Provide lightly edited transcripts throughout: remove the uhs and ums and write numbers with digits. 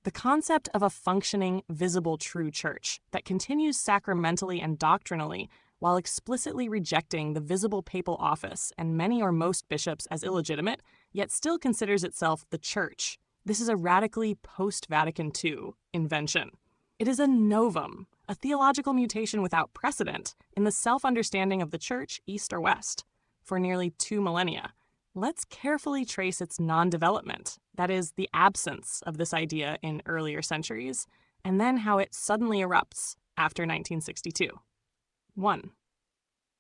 The concept of a functioning, visible true church that continues sacramentally and doctrinally while explicitly rejecting the visible papal office and many or most bishops as illegitimate, yet still considers itself the church. This is a radically post-Vatican II invention. It is a novum, a theological mutation without precedent in the self-understanding of the church, east or west, for nearly 2 millennia. Let's carefully trace its non-development, that is, the absence of this idea in earlier centuries, and then how it suddenly erupts after 1962. 1.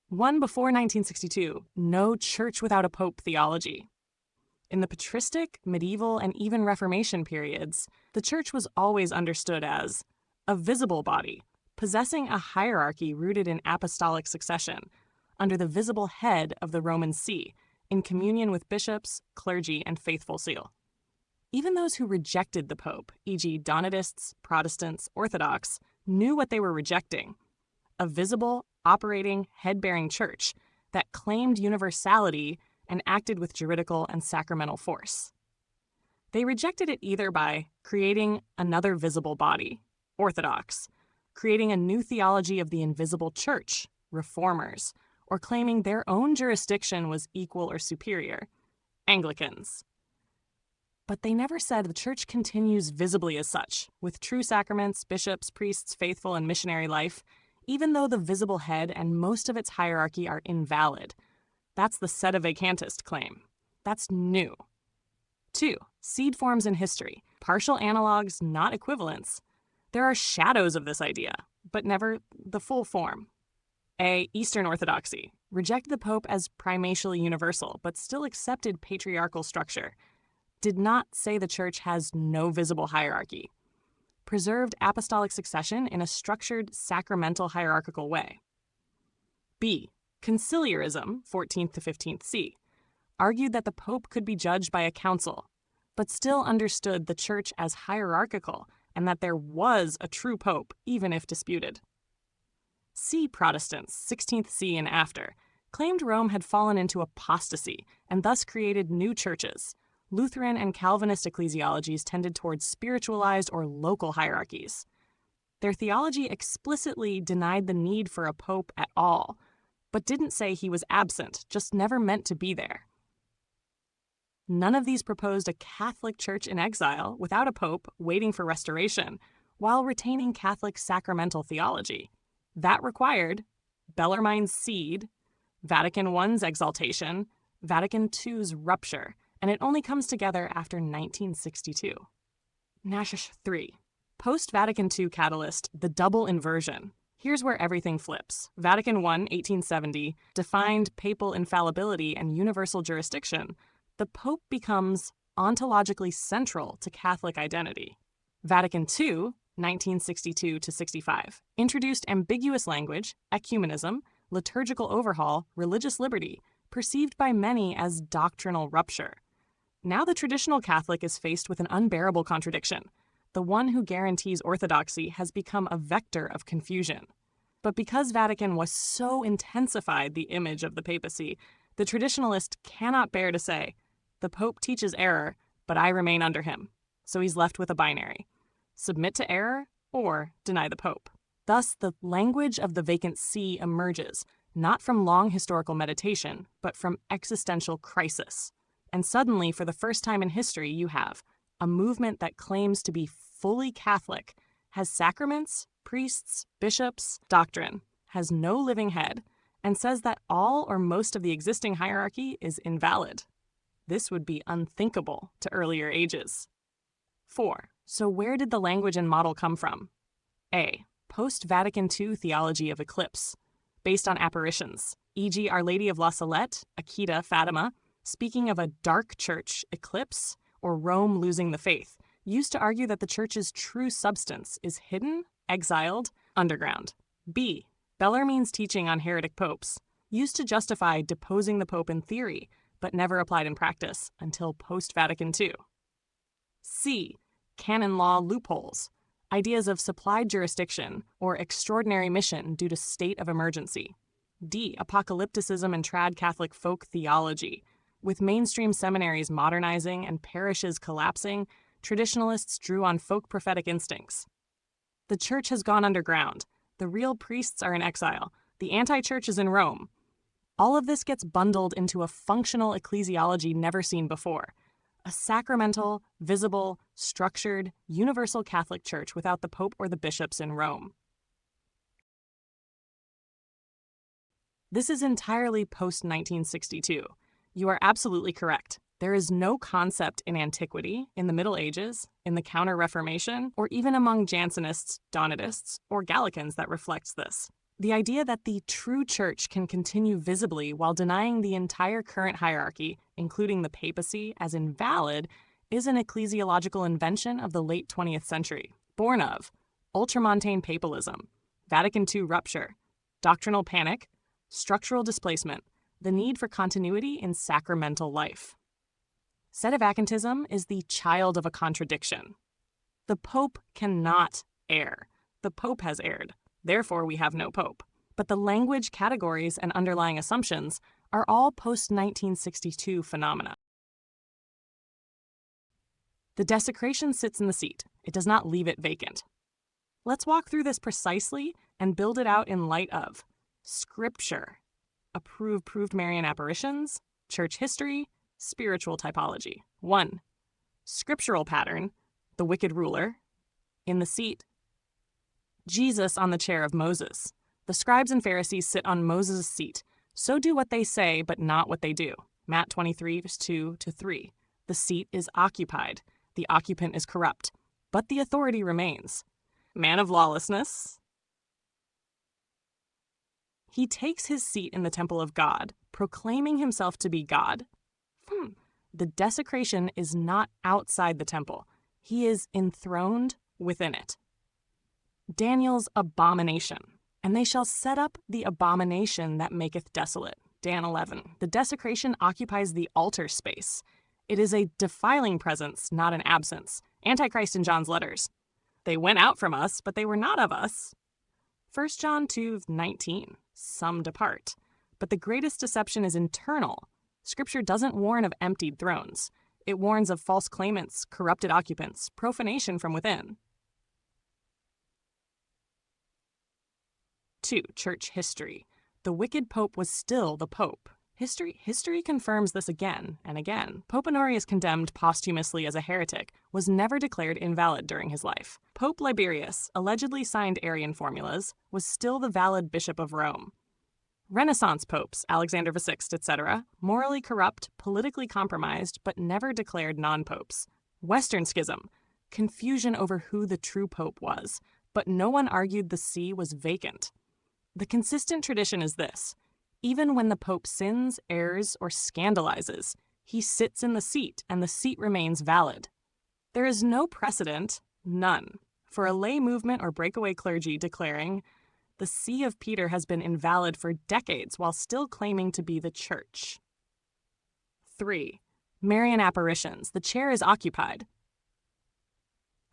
Before 1962, no church without a pope theology. In the patristic, medieval, and even Reformation periods, the church was always understood as a visible body, possessing a hierarchy rooted in apostolic succession, under the visible head of the Roman See, in communion with bishops, clergy, and faithful seal. Even those who rejected the Pope, e.g. Donatists, Protestants, Orthodox, knew what they were rejecting: a visible, operating, head-bearing church that claimed universality and acted with juridical and sacramental force. They rejected it either by creating another visible body, Orthodox, creating a new theology of the invisible church, Reformers, or claiming their own jurisdiction was equal or superior, Anglicans. But they never said the church continues visibly as such, with true sacraments, bishops, priests, faithful, and missionary life, even though the visible head and most of its hierarchy are invalid. That's the sedevacantist claim. That's new. 2. Seed forms in history, partial analogs, not equivalents. There are shadows of this idea, but never the full form. A. Eastern Orthodoxy rejected the Pope as primatially universal, but still accepted patriarchal structure. Did not say the Church has no visible hierarchy. Preserved apostolic succession in a structured, sacramental hierarchical way. B. Conciliarism, 14th to 15th C, argued that the Pope could be judged by a council, but still understood the Church as hierarchical and that there was a true Pope, even if disputed. C. Protestants, 16th C and after, claimed Rome had fallen into apostasy and thus created new churches. Lutheran and Calvinist ecclesiologies tended towards spiritualized or local hierarchies. Their theology explicitly denied the need for a pope at all, but didn't say he was absent, just never meant to be there. None of these proposed a Catholic Church in exile without a pope waiting for restoration, while retaining Catholic sacramental theology. That required Bellarmine's seed, Vatican I's exaltation, Vatican II's rupture, and it only comes together after 1962. Nash 3. Post-Vatican II catalyst, the double inversion. Here's where everything flips. Vatican I, 1870, defined papal infallibility and universal jurisdiction. The Pope becomes ontologically central to Catholic identity. Vatican II, 1962 to 65, introduced ambiguous language, ecumenism, liturgical overhaul, religious liberty, perceived by many as doctrinal rupture. Now the traditional Catholic is faced with an unbearable contradiction. The one who guarantees orthodoxy has become a vector of confusion. But because Vatican was so intensified the image of the papacy, the traditionalist cannot bear to say, the Pope teaches error, but I remain under him. So he's left with a binary: submit to error or deny the Pope. Thus, the language of the vacant see emerges, not from long historical meditation, but from existential crisis. And suddenly, for the first time in history, you have a movement that claims to be fully Catholic, has sacraments, priests, bishops, doctrine, has no living head, and says that all or most of the existing hierarchy is invalid. This would be unthinkable to earlier ages. 4. So where did the language and model come from? A. Post-Vatican II theology of eclipse, based on apparitions, e.g. Our Lady of La Salette, Akita, Fatima, speaking of a dark church eclipse or Rome losing the faith, used to argue that the church's true substance is hidden, exiled, underground. B. Bellarmine's teaching on heretic popes, used to justify deposing the pope in theory, but never applied in practice until post-Vatican II. C. Canon law loopholes, ideas of supplied jurisdiction or extraordinary mission due to state of emergency. D. Apocalypticism and trad Catholic folk theology, with mainstream seminaries modernizing and parishes collapsing, Traditionalists drew on folk prophetic instincts. The church has gone underground. The real priests are in exile. The anti-church is in Rome. All of this gets bundled into a functional ecclesiology never seen before. A sacramental, visible, structured, universal Catholic Church without the Pope or the bishops in Rome. This is entirely post-1962. You are absolutely correct. There is no concept in antiquity, in the Middle Ages, in the Counter-Reformation, or even among Jansenists, Donatists, or Gallicans that reflects this. The idea that the true church can continue visibly while denying the entire current hierarchy, including the papacy, as invalid, is an ecclesiological invention of the late 20th century, born of ultramontane papalism, Vatican II rupture, doctrinal panic, structural displacement, the need for continuity in sacramental life. Sedevacantism is the child of a contradiction. The Pope cannot err. The Pope has erred. Therefore, we have no Pope. But the language, categories, and underlying assumptions are all post-1962 phenomena. The desecration sits in the seat. It does not leave it vacant. Let's walk through this precisely and build it out in light of Scripture, proved Marian apparitions, church history, spiritual typology. 1. Scriptural pattern, the wicked ruler, in the seat. Jesus on the chair of Moses. The scribes and Pharisees sit on Moses' seat. So do what they say, but not what they do. Matt 23, verse 2-3. The seat is occupied. The occupant is corrupt, but the authority remains. Man of lawlessness. He takes his seat in the temple of God, proclaiming himself to be God. The desecration is not outside the temple. He is enthroned within it. Daniel's abomination. And they shall set up the abomination that maketh desolate. Dan 11. The desecration occupies the altar space. It is a defiling presence, not an absence. Antichrist in John's letters. They went out from us, but they were not of us. 1 John 2:19. Some depart. But the greatest deception is internal. Scripture doesn't warn of emptied thrones. It warns of false claimants, corrupted occupants, profanation from within. 2. Church history. The wicked pope was still the pope. History confirms this again and again. Pope Honorius, condemned posthumously as a heretic, was never declared invalid during his life. Pope Liberius, allegedly signed Arian formulas, was still the valid bishop of Rome. Renaissance popes, Alexander VI, etc., morally corrupt, politically compromised, but never declared non-popes. Western schism, confusion over who the true pope was, but no one argued the see was vacant. The consistent tradition is this: even when the pope sins, errs, or scandalizes, he sits in the seat and the seat remains valid. There is no precedent, none, for a lay movement or breakaway clergy declaring, the see of Peter has been invalid for decades while still claiming to be the church. 3. Marian apparitions. The chair is occupied.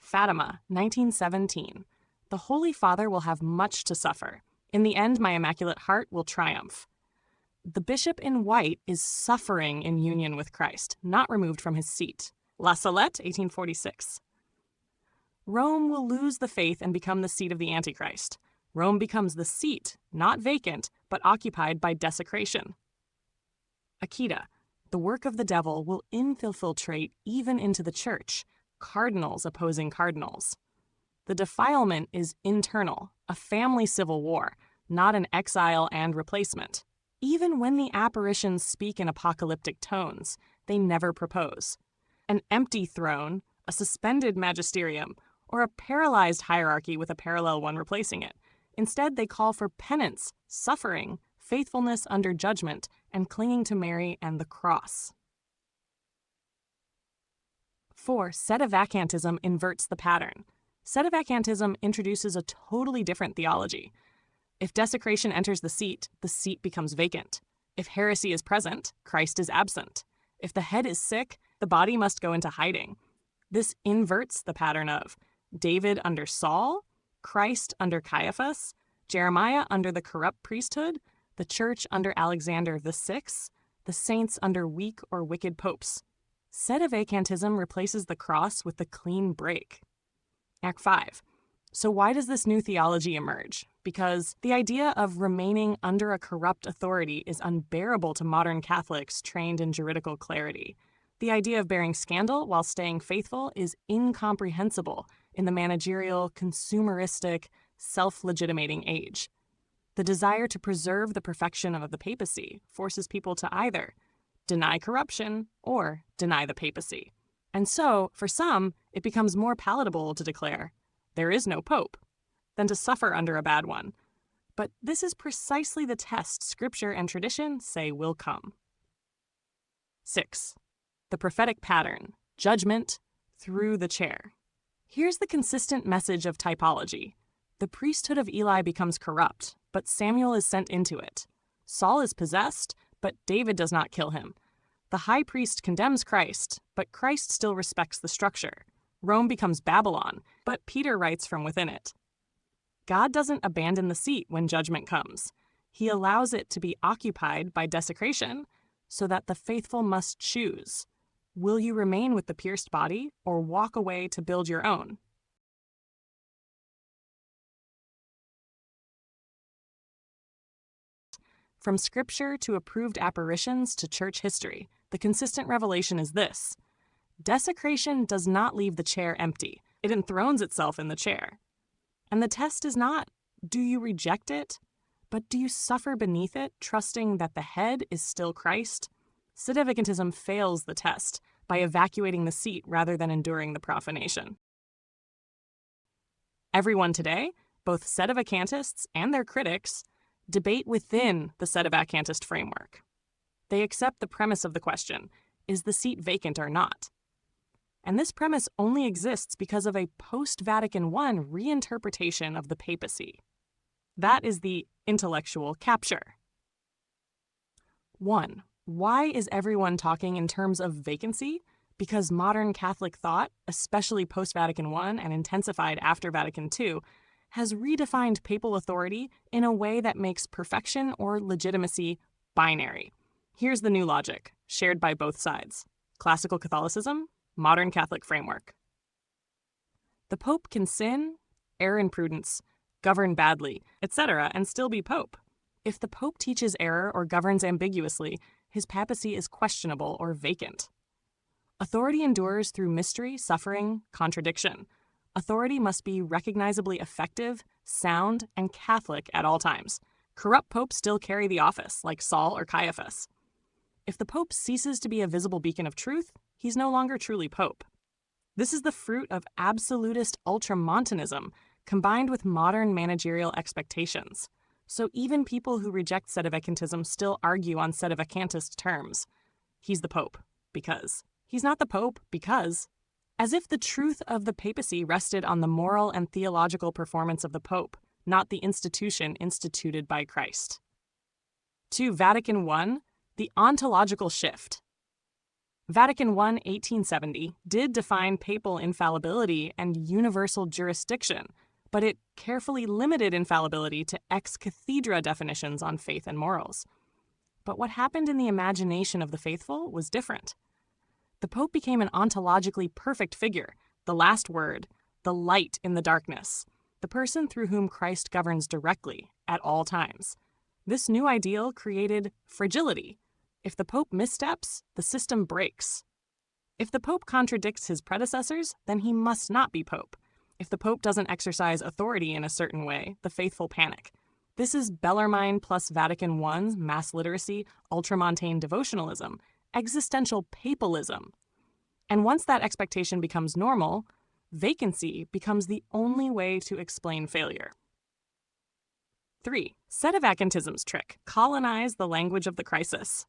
Fatima, 1917. The Holy Father will have much to suffer. In the end, my Immaculate Heart will triumph. The bishop in white is suffering in union with Christ, not removed from his seat. La Salette, 1846. Rome will lose the faith and become the seat of the Antichrist. Rome becomes the seat, not vacant, but occupied by desecration. Akita, the work of the devil will infiltrate even into the church, cardinals opposing cardinals. The defilement is internal, a family civil war, not an exile and replacement. Even when the apparitions speak in apocalyptic tones, they never propose. An empty throne, a suspended magisterium, or a paralyzed hierarchy with a parallel one replacing it. Instead, they call for penance, suffering, faithfulness under judgment, and clinging to Mary and the cross. 4. Sedevacantism inverts the pattern. Sedevacantism introduces a totally different theology. If desecration enters the seat becomes vacant. If heresy is present, Christ is absent. If the head is sick, the body must go into hiding. This inverts the pattern of David under Saul, Christ under Caiaphas, Jeremiah under the corrupt priesthood, the church under Alexander VI, the saints under weak or wicked popes. Sedevacantism replaces the cross with the clean break. Act 5. So why does this new theology emerge? Because the idea of remaining under a corrupt authority is unbearable to modern Catholics trained in juridical clarity. The idea of bearing scandal while staying faithful is incomprehensible in the managerial, consumeristic, self-legitimating age. The desire to preserve the perfection of the papacy forces people to either deny corruption or deny the papacy. And so, for some, it becomes more palatable to declare, there is no pope, than to suffer under a bad one. But this is precisely the test Scripture and tradition say will come. 6. The prophetic pattern, judgment through the chair. Here's the consistent message of typology. The priesthood of Eli becomes corrupt, but Samuel is sent into it. Saul is possessed, but David does not kill him. The high priest condemns Christ, but Christ still respects the structure. Rome becomes Babylon, but Peter writes from within it. God doesn't abandon the seat when judgment comes. He allows it to be occupied by desecration, so that the faithful must choose. Will you remain with the pierced body, or walk away to build your own? From Scripture to approved apparitions to church history, the consistent revelation is this. Desecration does not leave the chair empty. It enthrones itself in the chair. And the test is not, do you reject it? But do you suffer beneath it, trusting that the head is still Christ? Sedevacantism fails the test by evacuating the seat rather than enduring the profanation. Everyone today, both sedevacantists and their critics, debate within the sedevacantist framework. They accept the premise of the question, is the seat vacant or not? And this premise only exists because of a Post-Vatican I reinterpretation of the papacy. That is the intellectual capture. 1. Why is everyone talking in terms of vacancy? Because modern Catholic thought, especially post-Vatican I and intensified after Vatican II, has redefined papal authority in a way that makes perfection or legitimacy binary. Here's the new logic, shared by both sides. Classical Catholicism, modern Catholic framework. The Pope can sin, err in prudence, govern badly, etc., and still be Pope. If the Pope teaches error or governs ambiguously, his papacy is questionable or vacant. Authority endures through mystery, suffering, contradiction. Authority must be recognizably effective, sound, and Catholic at all times. Corrupt popes still carry the office, like Saul or Caiaphas. If the Pope ceases to be a visible beacon of truth, he's no longer truly Pope. This is the fruit of absolutist ultramontanism combined with modern managerial expectations. So even people who reject sedevacantism still argue on sedevacantist terms. He's the Pope, because. He's not the Pope, because. As if the truth of the papacy rested on the moral and theological performance of the Pope, not the institution instituted by Christ. To Vatican I, the ontological shift. Vatican I, 1870, did define papal infallibility and universal jurisdiction, but it carefully limited infallibility to ex cathedra definitions on faith and morals. But what happened in the imagination of the faithful was different. The Pope became an ontologically perfect figure, the last word, the light in the darkness, the person through whom Christ governs directly at all times. This new ideal created fragility. If the Pope missteps, the system breaks. If the Pope contradicts his predecessors, then he must not be Pope. If the Pope doesn't exercise authority in a certain way, the faithful panic. This is Bellarmine plus Vatican I's mass literacy, ultramontane devotionalism, existential papalism. And once that expectation becomes normal, vacancy becomes the only way to explain failure. 3. Sedevacantism's trick: colonize the language of the crisis.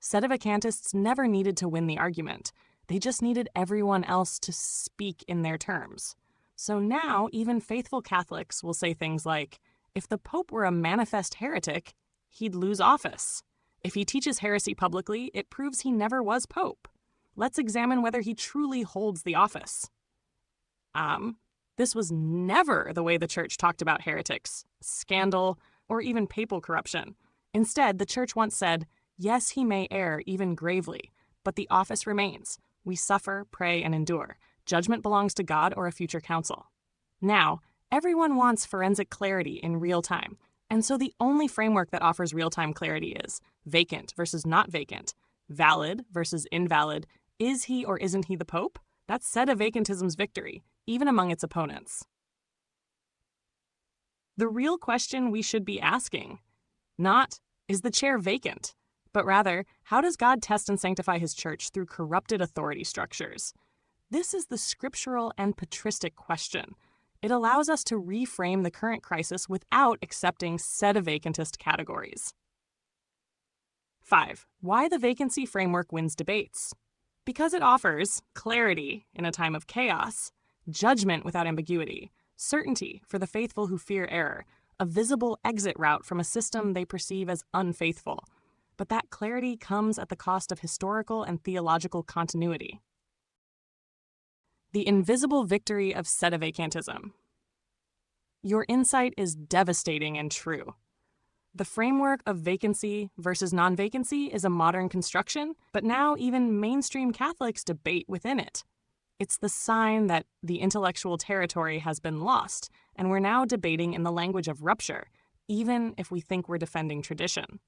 Sedevacantists never needed to win the argument. They just needed everyone else to speak in their terms. So now even faithful Catholics will say things like, if the Pope were a manifest heretic, he'd lose office. If he teaches heresy publicly, it proves he never was Pope. Let's examine whether he truly holds the office. This was never the way the Church talked about heretics, scandal, or even papal corruption. Instead, the Church once said, yes, he may err even gravely, but the office remains. We suffer, pray, and endure. Judgment belongs to God or a future council. Now, everyone wants forensic clarity in real time, and so the only framework that offers real-time clarity is vacant versus not vacant, valid versus invalid, is he or isn't he the Pope? That's Sedevacantism's victory, even among its opponents. The real question we should be asking, not, is the chair vacant? But rather, how does God test and sanctify his church through corrupted authority structures? This is the scriptural and patristic question. It allows us to reframe the current crisis without accepting sedevacantist categories. 5. Why the vacancy framework wins debates. Because it offers clarity in a time of chaos, judgment without ambiguity, certainty for the faithful who fear error, a visible exit route from a system they perceive as unfaithful. But that clarity comes at the cost of historical and theological continuity. The invisible victory of Sedevacantism. Your insight is devastating and true. The framework of vacancy versus non-vacancy is a modern construction, but now even mainstream Catholics debate within it. It's the sign that the intellectual territory has been lost, and we're now debating in the language of rupture, even if we think we're defending tradition.